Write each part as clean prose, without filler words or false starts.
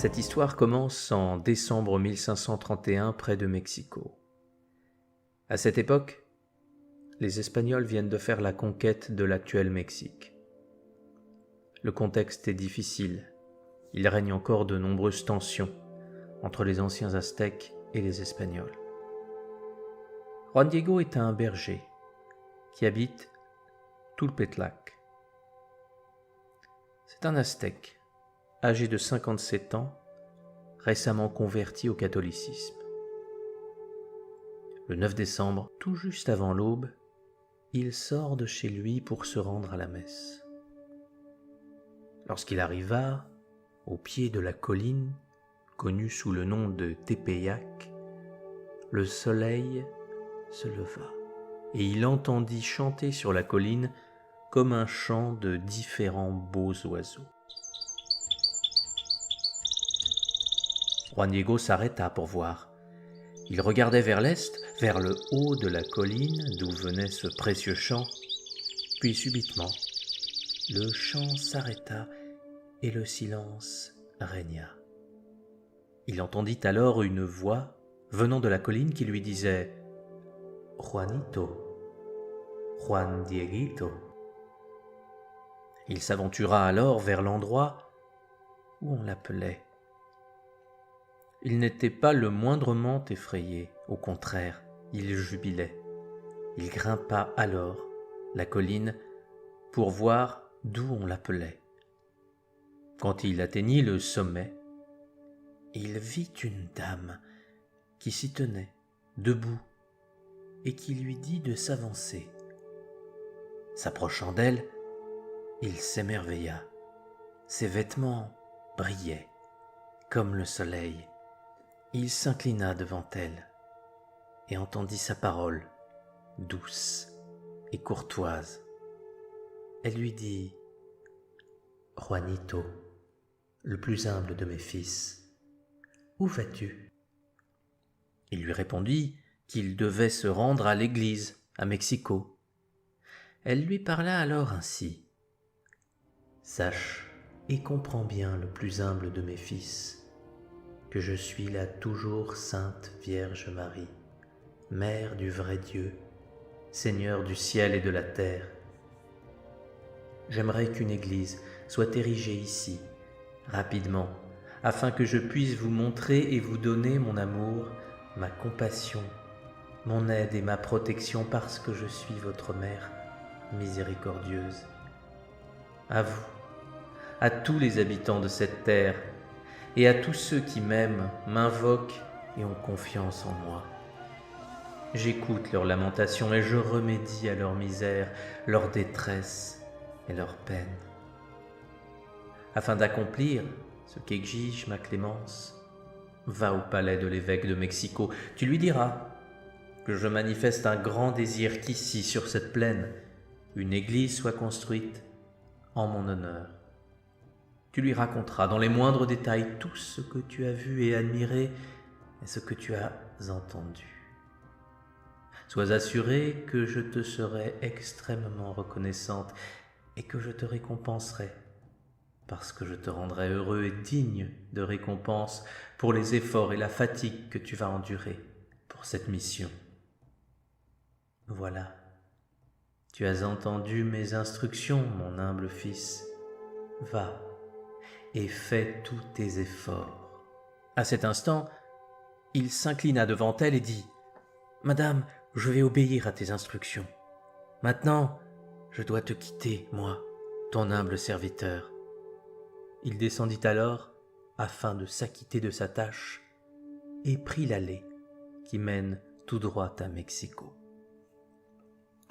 Cette histoire commence en décembre 1531 près de Mexico. À cette époque, les Espagnols viennent de faire la conquête de l'actuel Mexique. Le contexte est difficile. Il règne encore de nombreuses tensions entre les anciens Aztèques et les Espagnols. Juan Diego est un berger qui habite Tulpetlac. C'est un Aztèque, âgé de 57 ans, récemment converti au catholicisme. Le 9 décembre, tout juste avant l'aube, il sort de chez lui pour se rendre à la messe. Lorsqu'il arriva au pied de la colline, connue sous le nom de Tepeyac, le soleil se leva et il entendit chanter sur la colline comme un chant de différents beaux oiseaux. Juan Diego s'arrêta pour voir. Il regardait vers l'est, vers le haut de la colline d'où venait ce précieux chant, puis subitement, le chant s'arrêta et le silence régna. Il entendit alors une voix venant de la colline qui lui disait « Juanito, Juan Dieguito ». Il s'aventura alors vers l'endroit où on l'appelait. Il n'était pas le moindrement effrayé, au contraire, il jubilait. Il grimpa alors la colline pour voir d'où on l'appelait. Quand il atteignit le sommet, il vit une dame qui s'y tenait, debout, et qui lui dit de s'avancer. S'approchant d'elle, il s'émerveilla. Ses vêtements brillaient comme le soleil. Il s'inclina devant elle et entendit sa parole, douce et courtoise. Elle lui dit « Juanito, le plus humble de mes fils, où vas-tu » Il lui répondit qu'il devait se rendre à l'église, à Mexico. Elle lui parla alors ainsi. « Sache et comprends bien, le plus humble de mes fils, que je suis la toujours sainte Vierge Marie, Mère du vrai Dieu, Seigneur du ciel et de la terre. J'aimerais qu'une église soit érigée ici, rapidement, afin que je puisse vous montrer et vous donner mon amour, ma compassion, mon aide et ma protection parce que je suis votre mère miséricordieuse. À vous, à tous les habitants de cette terre, et à tous ceux qui m'aiment, m'invoquent et ont confiance en moi. J'écoute leurs lamentations et je remédie à leur misère, leur détresse et leur peine. Afin d'accomplir ce qu'exige ma clémence, va au palais de l'évêque de Mexico. Tu lui diras que je manifeste un grand désir qu'ici, sur cette plaine, une église soit construite en mon honneur. Tu lui raconteras dans les moindres détails tout ce que tu as vu et admiré et ce que tu as entendu. Sois assuré que je te serai extrêmement reconnaissante et que je te récompenserai parce que je te rendrai heureux et digne de récompense pour les efforts et la fatigue que tu vas endurer pour cette mission. Voilà, tu as entendu mes instructions, mon humble fils. Va et fais tous tes efforts. » À cet instant, il s'inclina devant elle et dit « Madame, je vais obéir à tes instructions. Maintenant, je dois te quitter, moi, ton humble serviteur. » Il descendit alors afin de s'acquitter de sa tâche et prit l'allée qui mène tout droit à Mexico.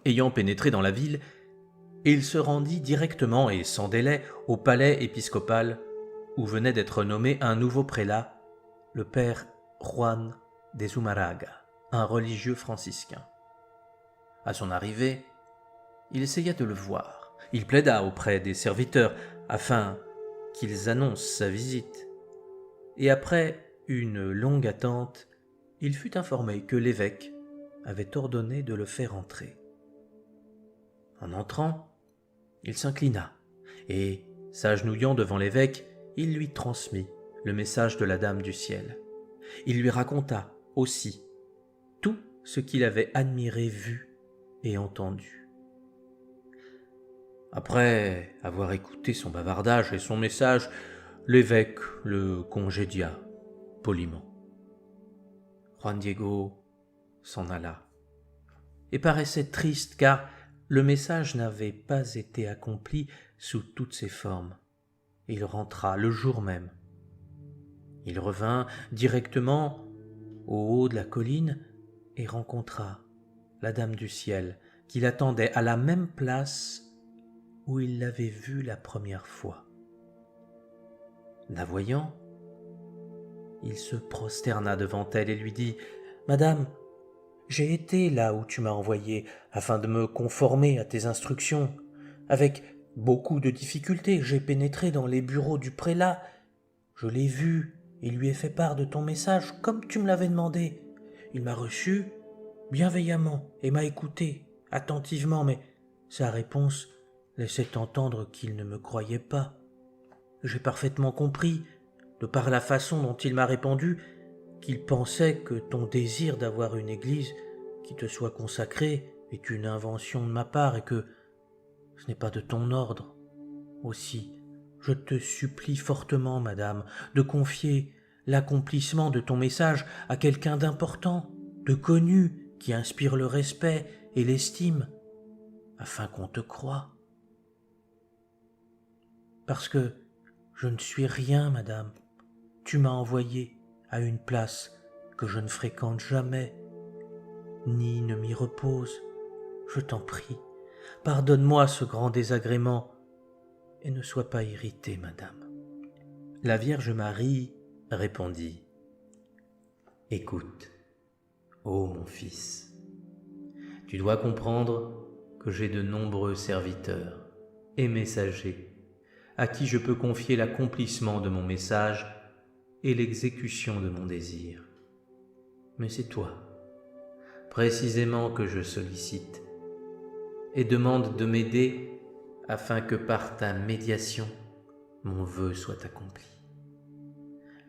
Ayant pénétré dans la ville, il se rendit directement et sans délai au palais épiscopal où venait d'être nommé un nouveau prélat, le père Juan de Zumárraga, un religieux franciscain. À son arrivée, il essaya de le voir. Il plaida auprès des serviteurs afin qu'ils annoncent sa visite. Et après une longue attente, il fut informé que l'évêque avait ordonné de le faire entrer. En entrant, il s'inclina et, s'agenouillant devant l'évêque, il lui transmit le message de la Dame du Ciel. Il lui raconta aussi tout ce qu'il avait admiré, vu et entendu. Après avoir écouté son bavardage et son message, l'évêque le congédia poliment. Juan Diego s'en alla et paraissait triste car le message n'avait pas été accompli sous toutes ses formes. Il rentra le jour même. Il revint directement au haut de la colline et rencontra la Dame du Ciel qui l'attendait à la même place où il l'avait vue la première fois. La voyant, il se prosterna devant elle et lui dit « Madame, j'ai été là où tu m'as envoyé afin de me conformer à tes instructions. Avec beaucoup de difficultés, j'ai pénétré dans les bureaux du prélat. Je l'ai vu et lui ai fait part de ton message comme tu me l'avais demandé. Il m'a reçu bienveillamment et m'a écouté attentivement, mais sa réponse laissait entendre qu'il ne me croyait pas. J'ai parfaitement compris, de par la façon dont il m'a répondu, qu'il pensait que ton désir d'avoir une église qui te soit consacrée est une invention de ma part et que ce n'est pas de ton ordre. Aussi, je te supplie fortement, madame, de confier l'accomplissement de ton message à quelqu'un d'important, de connu, qui inspire le respect et l'estime, afin qu'on te croie. Parce que je ne suis rien, madame. Tu m'as envoyé à une place que je ne fréquente jamais, ni ne m'y repose. Je t'en prie, pardonne-moi ce grand désagrément et ne sois pas irritée, madame. La Vierge Marie répondit « Écoute, ô mon fils, tu dois comprendre que j'ai de nombreux serviteurs et messagers à qui je peux confier l'accomplissement de mon message et l'exécution de mon désir. Mais c'est toi, précisément, que je sollicite et demande de m'aider afin que par ta médiation, mon vœu soit accompli.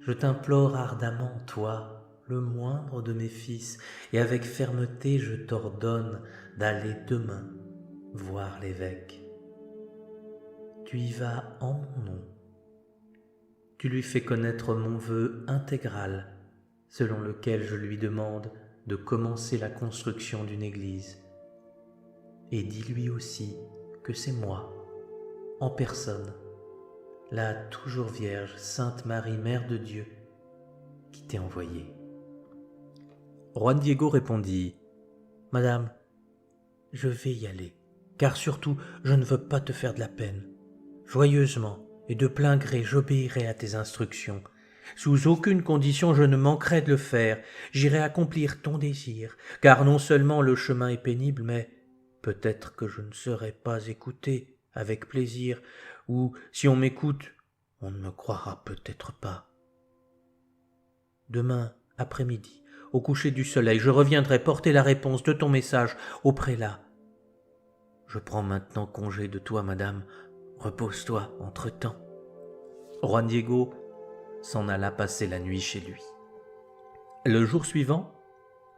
Je t'implore ardemment, toi, le moindre de mes fils, et avec fermeté je t'ordonne d'aller demain voir l'évêque. Tu y vas en mon nom. Tu lui fais connaître mon vœu intégral, selon lequel je lui demande de commencer la construction d'une église. Et dis-lui aussi que c'est moi, en personne, la toujours vierge Sainte Marie, Mère de Dieu, qui t'ai envoyé. Juan Diego répondit « Madame, je vais y aller, car surtout je ne veux pas te faire de la peine. Joyeusement et de plein gré, j'obéirai à tes instructions. Sous aucune condition je ne manquerai de le faire. J'irai accomplir ton désir, car non seulement le chemin est pénible, mais peut-être que je ne serai pas écouté avec plaisir, ou si on m'écoute, on ne me croira peut-être pas. Demain après-midi, au coucher du soleil, je reviendrai porter la réponse de ton message au prélat. Je prends maintenant congé de toi, madame. Repose-toi entre-temps. » Juan Diego s'en alla passer la nuit chez lui. Le jour suivant,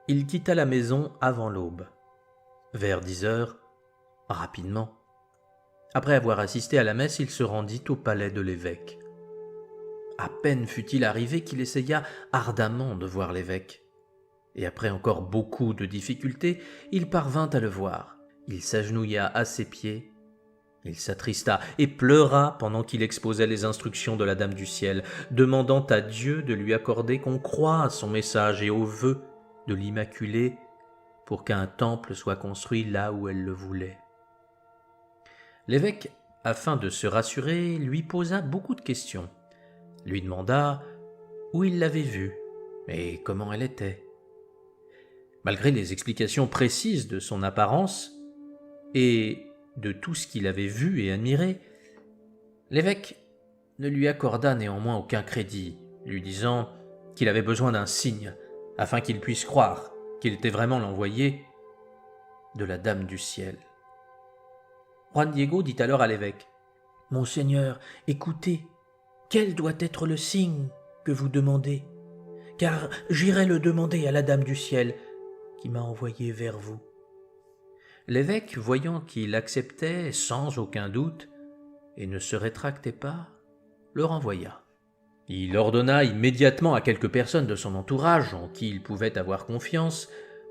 il quitta la maison avant l'aube. Vers 10 heures, rapidement. Après avoir assisté à la messe, il se rendit au palais de l'évêque. À peine fut-il arrivé qu'il essaya ardemment de voir l'évêque. Et après encore beaucoup de difficultés, il parvint à le voir. Il s'agenouilla à ses pieds. Il s'attrista et pleura pendant qu'il exposait les instructions de la Dame du Ciel, demandant à Dieu de lui accorder qu'on croie à son message et au vœu de l'Immaculée pour qu'un temple soit construit là où elle le voulait. L'évêque, afin de se rassurer, lui posa beaucoup de questions, lui demanda où il l'avait vue et comment elle était. Malgré les explications précises de son apparence et de tout ce qu'il avait vu et admiré, l'évêque ne lui accorda néanmoins aucun crédit, lui disant qu'il avait besoin d'un signe afin qu'il puisse croire qu'il était vraiment l'envoyé de la Dame du Ciel. Juan Diego dit alors à l'évêque « Monseigneur, écoutez, quel doit être le signe que vous demandez, car j'irai le demander à la Dame du Ciel qui m'a envoyé vers vous. » L'évêque, voyant qu'il acceptait sans aucun doute et ne se rétractait pas, le renvoya. Il ordonna immédiatement à quelques personnes de son entourage, en qui il pouvait avoir confiance,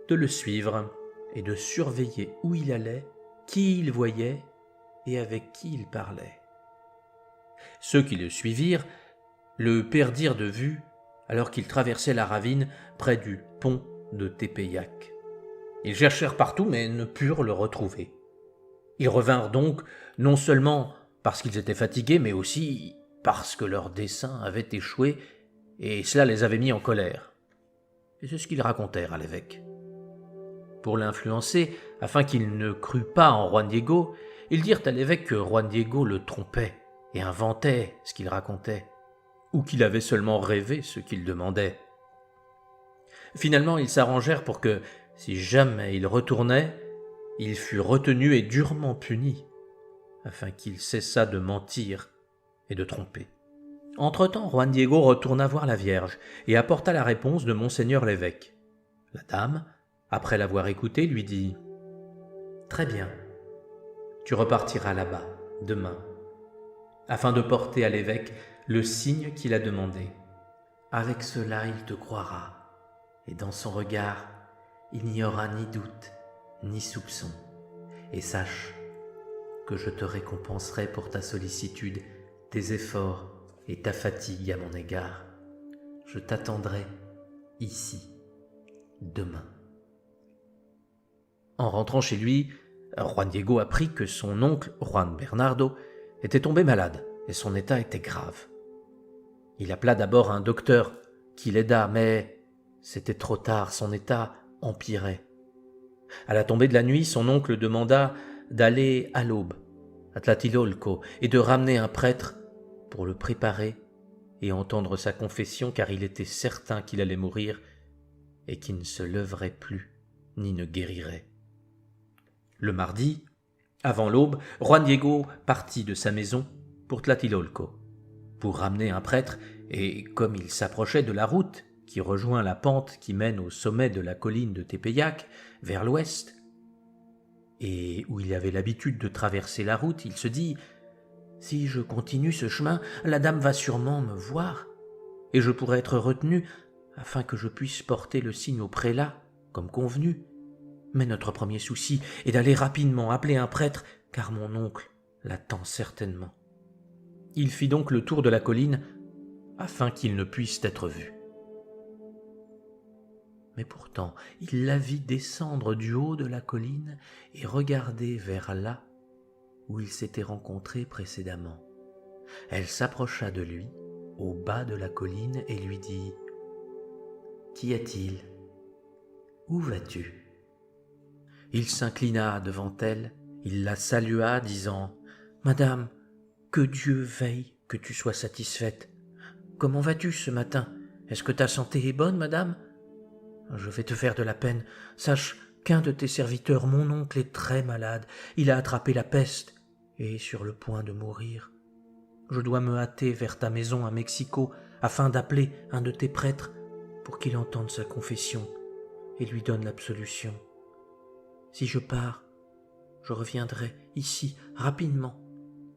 de le suivre et de surveiller où il allait, qui il voyait et avec qui il parlait. Ceux qui le suivirent le perdirent de vue alors qu'il traversait la ravine près du pont de Tepeyac. Ils cherchèrent partout mais ne purent le retrouver. Ils revinrent donc non seulement parce qu'ils étaient fatigués, mais aussi parce que leur dessein avait échoué et cela les avait mis en colère. Et c'est ce qu'ils racontèrent à l'évêque. Pour l'influencer, afin qu'il ne crût pas en Juan Diego, ils dirent à l'évêque que Juan Diego le trompait et inventait ce qu'il racontait, ou qu'il avait seulement rêvé ce qu'il demandait. Finalement, ils s'arrangèrent pour que, si jamais il retournait, il fût retenu et durement puni, afin qu'il cessât de mentir et de tromper. Entre-temps, Juan Diego retourna voir la Vierge et apporta la réponse de Monseigneur l'évêque. La dame, après l'avoir écouté, lui dit « Très bien, tu repartiras là-bas, demain, afin de porter à l'évêque le signe qu'il a demandé. Avec cela, il te croira, et dans son regard, il n'y aura ni doute, ni soupçon. Et sache que je te récompenserai pour ta sollicitude, tes efforts et ta fatigue à mon égard. Je t'attendrai ici, demain. » En rentrant chez lui, Juan Diego apprit que son oncle, Juan Bernardo, était tombé malade et son état était grave. Il appela d'abord un docteur qui l'aida, mais c'était trop tard, son état empirait. À la tombée de la nuit, son oncle demanda d'aller à l'aube, à Tlatelolco, et de ramener un prêtre pour le préparer et entendre sa confession, car il était certain qu'il allait mourir et qu'il ne se leverait plus ni ne guérirait. Le mardi, avant l'aube, Juan Diego partit de sa maison pour Tlatelolco, pour ramener un prêtre, et comme il s'approchait de la route qui rejoint la pente qui mène au sommet de la colline de Tepeyac, vers l'ouest, et où il avait l'habitude de traverser la route, il se dit « Si je continue ce chemin, la dame va sûrement me voir, et je pourrai être retenu afin que je puisse porter le signe au prélat, comme convenu. Mais notre premier souci est d'aller rapidement appeler un prêtre, car mon oncle l'attend certainement. » Il fit donc le tour de la colline afin qu'il ne puisse être vu. Mais pourtant, il la vit descendre du haut de la colline et regarder vers là où ils s'étaient rencontrés précédemment. Elle s'approcha de lui, au bas de la colline, et lui dit « Qu'y a-t-il ? Où vas-tu » Il s'inclina devant elle, il la salua, disant « Madame, que Dieu veille que tu sois satisfaite. Comment vas-tu ce matin ? Est-ce que ta santé est bonne, madame ? Je vais te faire de la peine. Sache qu'un de tes serviteurs, mon oncle, est très malade. Il a attrapé la peste et est sur le point de mourir. Je dois me hâter vers ta maison à Mexico afin d'appeler un de tes prêtres pour qu'il entende sa confession et lui donne l'absolution. Si je pars, je reviendrai ici rapidement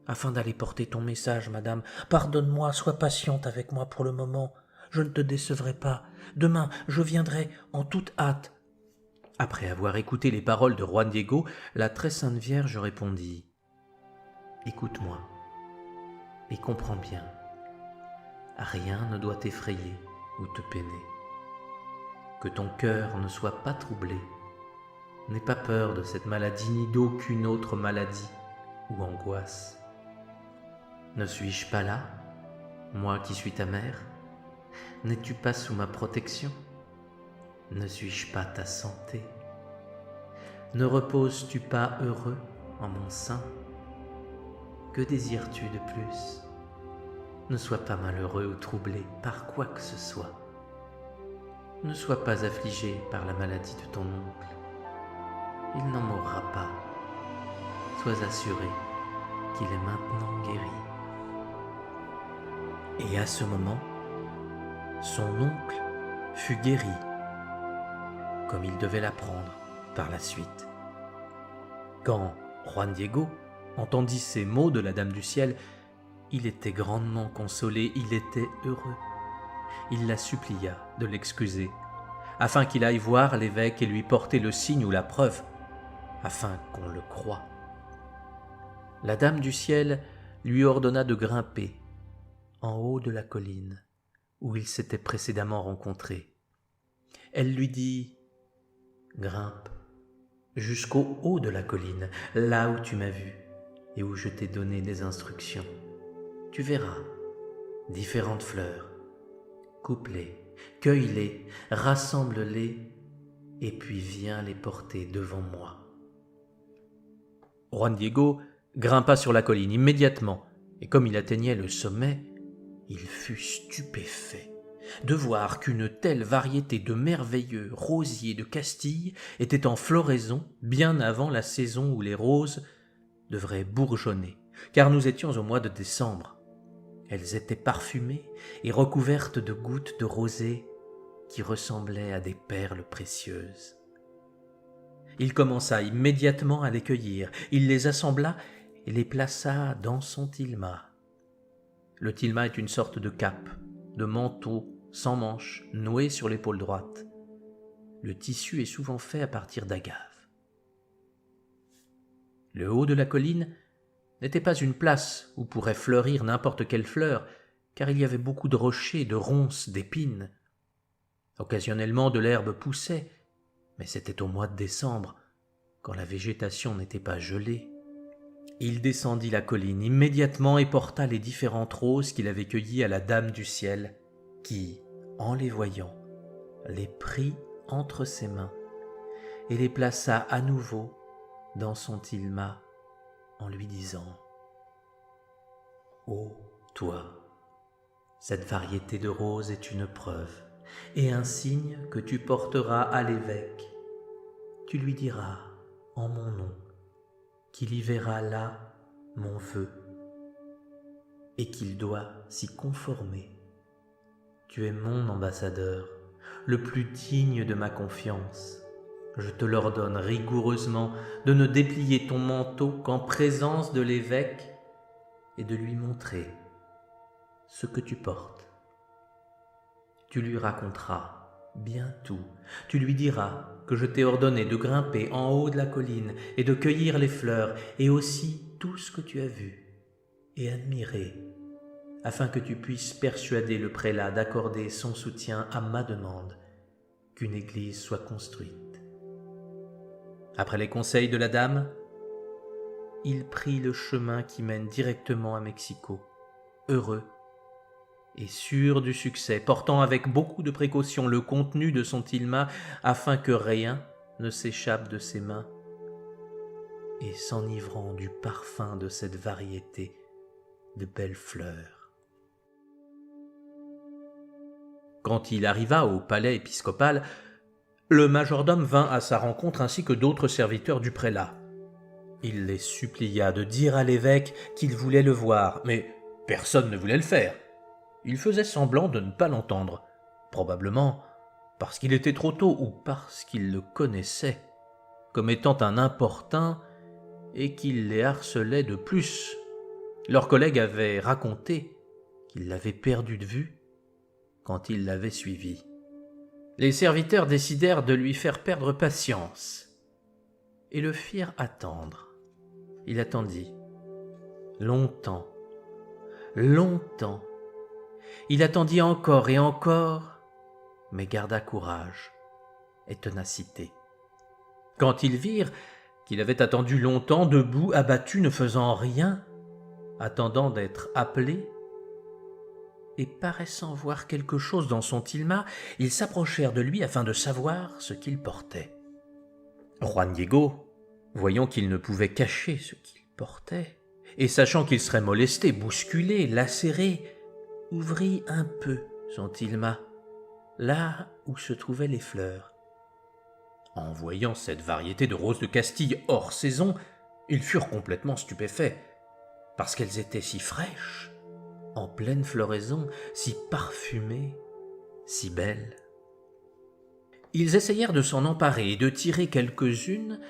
afin d'aller porter ton message, madame. Pardonne-moi, sois patiente avec moi pour le moment. Je ne te décevrai pas. Demain, je viendrai en toute hâte. » Après avoir écouté les paroles de Juan Diego, la très sainte Vierge répondit « Écoute-moi et comprends bien. Rien ne doit t'effrayer ou te peiner. Que ton cœur ne soit pas troublé. N'aie pas peur de cette maladie ni d'aucune autre maladie ou angoisse. Ne suis-je pas là, moi qui suis ta mère ? N'es-tu pas sous ma protection ? Ne suis-je pas ta santé ? Ne reposes-tu pas heureux en mon sein ? Que désires-tu de plus ? Ne sois pas malheureux ou troublé par quoi que ce soit. Ne sois pas affligé par la maladie de ton oncle. Il n'en mourra pas. Sois assuré qu'il est maintenant guéri. » Et à ce moment, son oncle fut guéri, comme il devait l'apprendre par la suite. Quand Juan Diego entendit ces mots de la Dame du Ciel, il était grandement consolé, il était heureux. Il la supplia de l'excuser, afin qu'il aille voir l'évêque et lui porter le signe ou la preuve, afin qu'on le croie. La Dame du Ciel lui ordonna de grimper en haut de la colline où ils s'étaient précédemment rencontrés. Elle lui dit « Grimpe jusqu'au haut de la colline, là où tu m'as vu et où je t'ai donné des instructions. Tu verras différentes fleurs. Coupe-les, cueille-les, rassemble-les et puis viens les porter devant moi. » Juan Diego grimpa sur la colline immédiatement, et comme il atteignait le sommet, il fut stupéfait de voir qu'une telle variété de merveilleux rosiers de Castille était en floraison bien avant la saison où les roses devraient bourgeonner, car nous étions au mois de décembre. Elles étaient parfumées et recouvertes de gouttes de rosée qui ressemblaient à des perles précieuses. Il commença immédiatement à les cueillir, il les assembla et les plaça dans son tilma. Le tilma est une sorte de cape, de manteau sans manches, noué sur l'épaule droite. Le tissu est souvent fait à partir d'agave. Le haut de la colline n'était pas une place où pourrait fleurir n'importe quelle fleur, car il y avait beaucoup de rochers, de ronces, d'épines. Occasionnellement de l'herbe poussait, mais c'était au mois de décembre, quand la végétation n'était pas gelée. Il descendit la colline immédiatement et porta les différentes roses qu'il avait cueillies à la Dame du Ciel, qui, en les voyant, les prit entre ses mains et les plaça à nouveau dans son tilma en lui disant « Ô toi, cette variété de roses est une preuve et un signe que tu porteras à l'évêque. Tu lui diras, en mon nom, qu'il y verra là mon vœu et qu'il doit s'y conformer. Tu es mon ambassadeur, le plus digne de ma confiance. Je te l'ordonne rigoureusement de ne déplier ton manteau qu'en présence de l'évêque et de lui montrer ce que tu portes. Tu lui raconteras bien tout. Tu lui diras que je t'ai ordonné de grimper en haut de la colline et de cueillir les fleurs et aussi tout ce que tu as vu et admiré, afin que tu puisses persuader le prélat d'accorder son soutien à ma demande, qu'une église soit construite. Après les conseils de la dame, il prit le chemin qui mène directement à Mexico, heureux et sûr du succès, portant avec beaucoup de précaution le contenu de son tilma afin que rien ne s'échappe de ses mains, et s'enivrant du parfum de cette variété de belles fleurs. Quand il arriva au palais épiscopal, le majordome vint à sa rencontre ainsi que d'autres serviteurs du prélat. Il les supplia de dire à l'évêque qu'il voulait le voir, mais personne ne voulait le faire. Il faisait semblant de ne pas l'entendre, probablement parce qu'il était trop tôt ou parce qu'il le connaissait comme étant un importun et qu'il les harcelait de plus. Leurs collègues avaient raconté qu'ils l'avaient perdu de vue quand ils l'avaient suivi. Les serviteurs décidèrent de lui faire perdre patience et le firent attendre. Il attendit longtemps, longtemps. Il attendit encore et encore, mais garda courage et ténacité. Quand ils virent qu'il avait attendu longtemps, debout, abattu, ne faisant rien, attendant d'être appelé, et paraissant voir quelque chose dans son tilma, ils s'approchèrent de lui afin de savoir ce qu'il portait. Juan Diego, voyant qu'il ne pouvait cacher ce qu'il portait, et sachant qu'il serait molesté, bousculé, lacéré, ouvrit un peu son tilma, là où se trouvaient les fleurs. En voyant cette variété de roses de Castille hors saison, ils furent complètement stupéfaits, parce qu'elles étaient si fraîches, en pleine floraison, si parfumées, si belle. Ils essayèrent de s'en emparer et de tirer quelques-unes,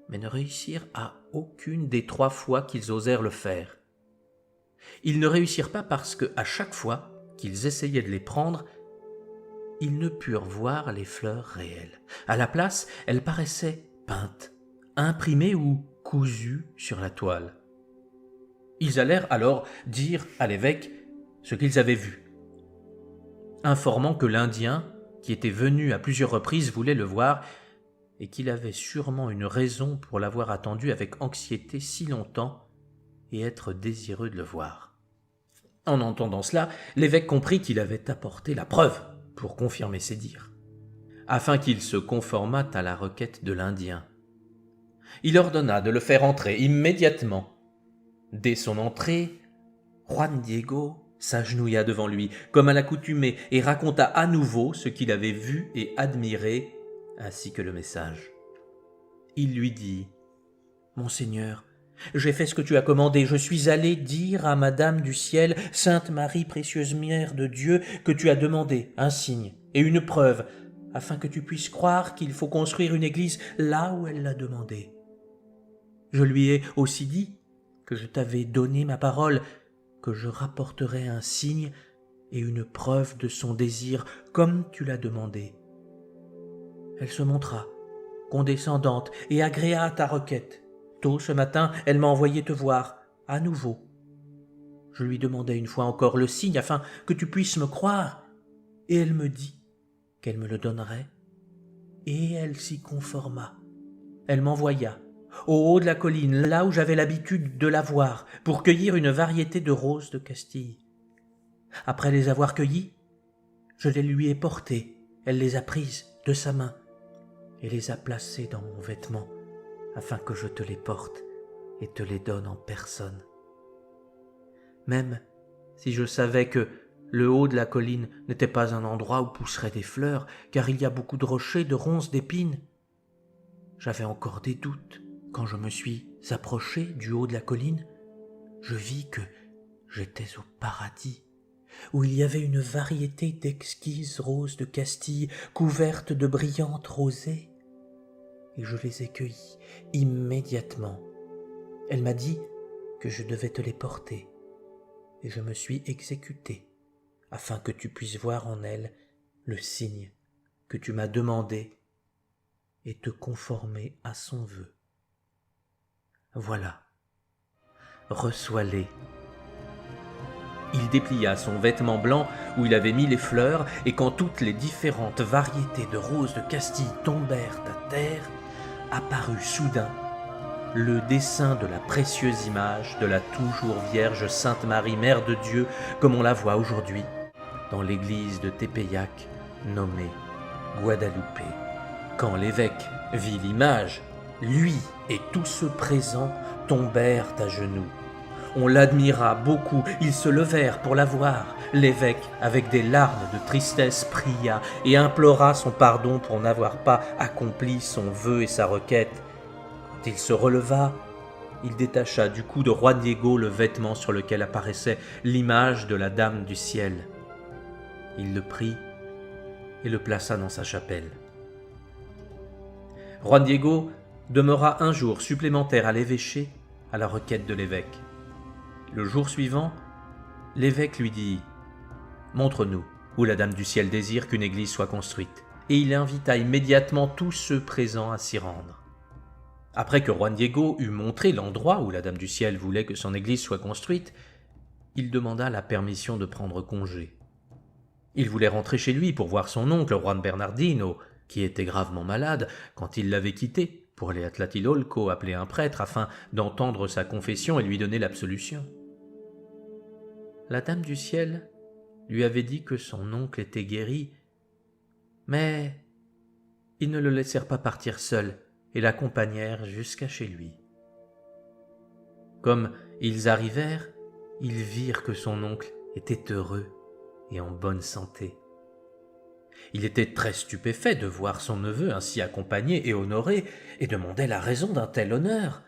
mais ne réussirent à aucune des 3 fois qu'ils osèrent le faire. Ils ne réussirent pas parce que, à chaque fois qu'ils essayaient de les prendre, ils ne purent voir les fleurs réelles. À la place, elles paraissaient peintes, imprimées ou cousues sur la toile. Ils allèrent alors dire à l'évêque ce qu'ils avaient vu, informant que l'Indien, qui était venu à plusieurs reprises, voulait le voir et qu'il avait sûrement une raison pour l'avoir attendu avec anxiété si longtemps et être désireux de le voir. En entendant cela, l'évêque comprit qu'il avait apporté la preuve pour confirmer ses dires, afin qu'il se conformât à la requête de l'Indien. Il ordonna de le faire entrer immédiatement. Dès son entrée, Juan Diego s'agenouilla devant lui, comme à l'accoutumée, et raconta à nouveau ce qu'il avait vu et admiré, ainsi que le message. Il lui dit : « Monseigneur, j'ai fait ce que tu as commandé, je suis allé dire à Madame du ciel, Sainte Marie, précieuse mère de Dieu, que tu as demandé un signe et une preuve, afin que tu puisses croire qu'il faut construire une église là où elle l'a demandé. Je lui ai aussi dit que je t'avais donné ma parole, que je rapporterais un signe et une preuve de son désir, comme tu l'as demandé. Elle se montra condescendante et agréa à ta requête. Tôt ce matin, elle m'a envoyé te voir, à nouveau. Je lui demandai une fois encore le signe afin que tu puisses me croire, et elle me dit qu'elle me le donnerait, et elle s'y conforma. Elle m'envoya au haut de la colline, là où j'avais l'habitude de la voir, pour cueillir une variété de roses de Castille. Après les avoir cueillies, je les lui ai portées, elle les a prises de sa main, et les a placées dans mon vêtement, afin que je te les porte et te les donne en personne. Même si je savais que le haut de la colline n'était pas un endroit où pousseraient des fleurs, car il y a beaucoup de rochers, de ronces, d'épines, j'avais encore des doutes. Quand je me suis approché du haut de la colline, je vis que j'étais au paradis, où il y avait une variété d'exquises roses de Castille couvertes de brillantes rosées, et je les ai cueillies immédiatement. Elle m'a dit que je devais te les porter, et je me suis exécuté, afin que tu puisses voir en elles le signe que tu m'as demandé et te conformer à son vœu. Voilà, reçois-les. » Il déplia son vêtement blanc où il avait mis les fleurs, et quand toutes les différentes variétés de roses de Castille tombèrent à terre, apparut soudain le dessin de la précieuse image de la toujours vierge Sainte Marie, Mère de Dieu, comme on la voit aujourd'hui dans l'église de Tepeyac, nommée Guadalupe. Quand l'évêque vit l'image, lui et tous ceux présents tombèrent à genoux. On l'admira beaucoup, ils se levèrent pour la voir. L'évêque, avec des larmes de tristesse, pria et implora son pardon pour n'avoir pas accompli son vœu et sa requête. Quand il se releva, il détacha du cou de Juan Diego le vêtement sur lequel apparaissait l'image de la Dame du ciel. Il le prit et le plaça dans sa chapelle. Juan Diego demeura un jour supplémentaire à l'évêché à la requête de l'évêque. Le jour suivant, l'évêque lui dit « Montre-nous où la Dame du ciel désire qu'une église soit construite. » Et il invita immédiatement tous ceux présents à s'y rendre. Après que Juan Diego eut montré l'endroit où la Dame du ciel voulait que son église soit construite, il demanda la permission de prendre congé. Il voulait rentrer chez lui pour voir son oncle, Juan Bernardino, qui était gravement malade, quand il l'avait quitté pour aller à Tlatelolco appeler un prêtre afin d'entendre sa confession et lui donner l'absolution. La Dame du ciel lui avait dit que son oncle était guéri, mais ils ne le laissèrent pas partir seul et l'accompagnèrent jusqu'à chez lui. Comme ils arrivèrent, ils virent que son oncle était heureux et en bonne santé. Il était très stupéfait de voir son neveu ainsi accompagné et honoré, et demandait la raison d'un tel honneur.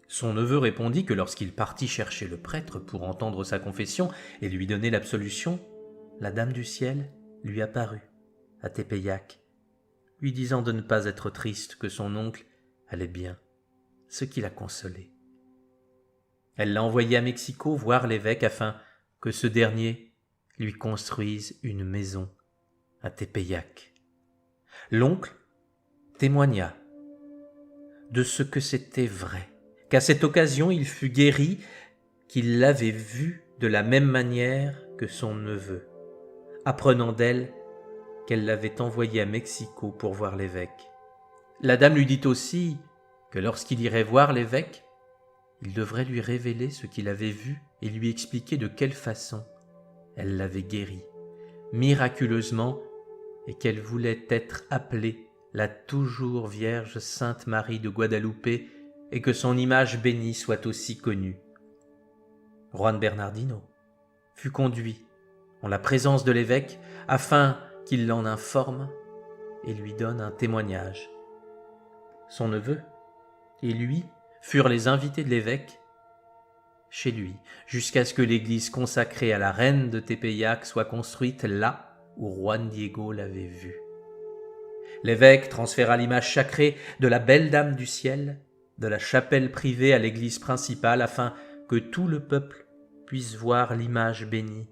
Son neveu répondit que lorsqu'il partit chercher le prêtre pour entendre sa confession et lui donner l'absolution, la Dame du ciel lui apparut à Tepeyac, lui disant de ne pas être triste, que son oncle allait bien, ce qui la consolait. Elle l'a envoyé à Mexico voir l'évêque afin que ce dernier lui construise une maison à Tepeyac. L'oncle témoigna de ce que c'était vrai, qu'à cette occasion il fut guéri, qu'il l'avait vue de la même manière que son neveu, apprenant d'elle qu'elle l'avait envoyé à Mexico pour voir l'évêque. La dame lui dit aussi que lorsqu'il irait voir l'évêque, il devrait lui révéler ce qu'il avait vu et lui expliquer de quelle façon elle l'avait guéri, miraculeusement, et qu'elle voulait être appelée la toujours Vierge Sainte Marie de Guadalupe et que son image bénie soit aussi connue. Juan Bernardino fut conduit en la présence de l'évêque afin qu'il l'en informe et lui donne un témoignage. Son neveu et lui furent les invités de l'évêque chez lui, jusqu'à ce que l'église consacrée à la reine de Tepeyac soit construite là où Juan Diego l'avait vue. L'évêque transféra l'image sacrée de la belle dame du ciel de la chapelle privée à l'église principale afin que tout le peuple puisse voir l'image bénie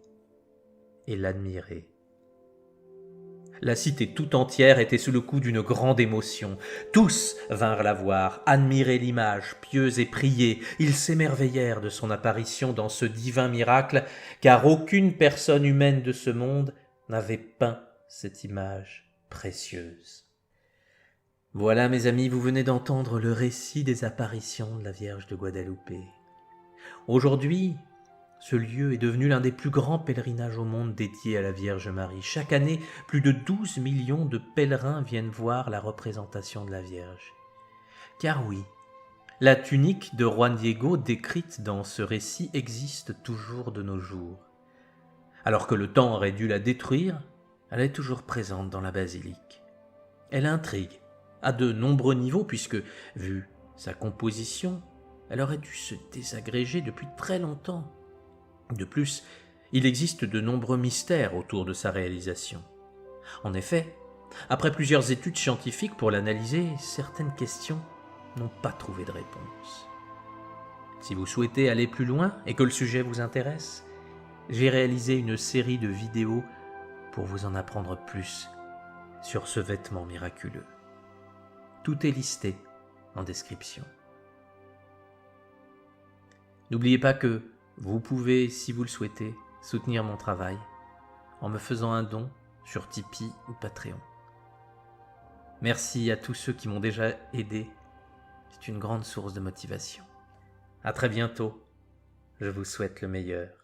et l'admirer. La cité tout entière était sous le coup d'une grande émotion. Tous vinrent la voir, admirer l'image pieuse et prier. Ils s'émerveillèrent de son apparition dans ce divin miracle, car aucune personne humaine de ce monde n'avait peint cette image précieuse. Voilà, mes amis, vous venez d'entendre le récit des apparitions de la Vierge de Guadalupe. Aujourd'hui, ce lieu est devenu l'un des plus grands pèlerinages au monde dédiés à la Vierge Marie. Chaque année, plus de 12 millions de pèlerins viennent voir la représentation de la Vierge. Car oui, la tunique de Juan Diego décrite dans ce récit existe toujours de nos jours. Alors que le temps aurait dû la détruire, elle est toujours présente dans la basilique. Elle intrigue à de nombreux niveaux puisque, vu sa composition, elle aurait dû se désagréger depuis très longtemps. De plus, il existe de nombreux mystères autour de sa réalisation. En effet, après plusieurs études scientifiques pour l'analyser, certaines questions n'ont pas trouvé de réponse. Si vous souhaitez aller plus loin et que le sujet vous intéresse, j'ai réalisé une série de vidéos pour vous en apprendre plus sur ce vêtement miraculeux. Tout est listé en description. N'oubliez pas que vous pouvez, si vous le souhaitez, soutenir mon travail en me faisant un don sur Tipeee ou Patreon. Merci à tous ceux qui m'ont déjà aidé. C'est une grande source de motivation. À très bientôt. Je vous souhaite le meilleur.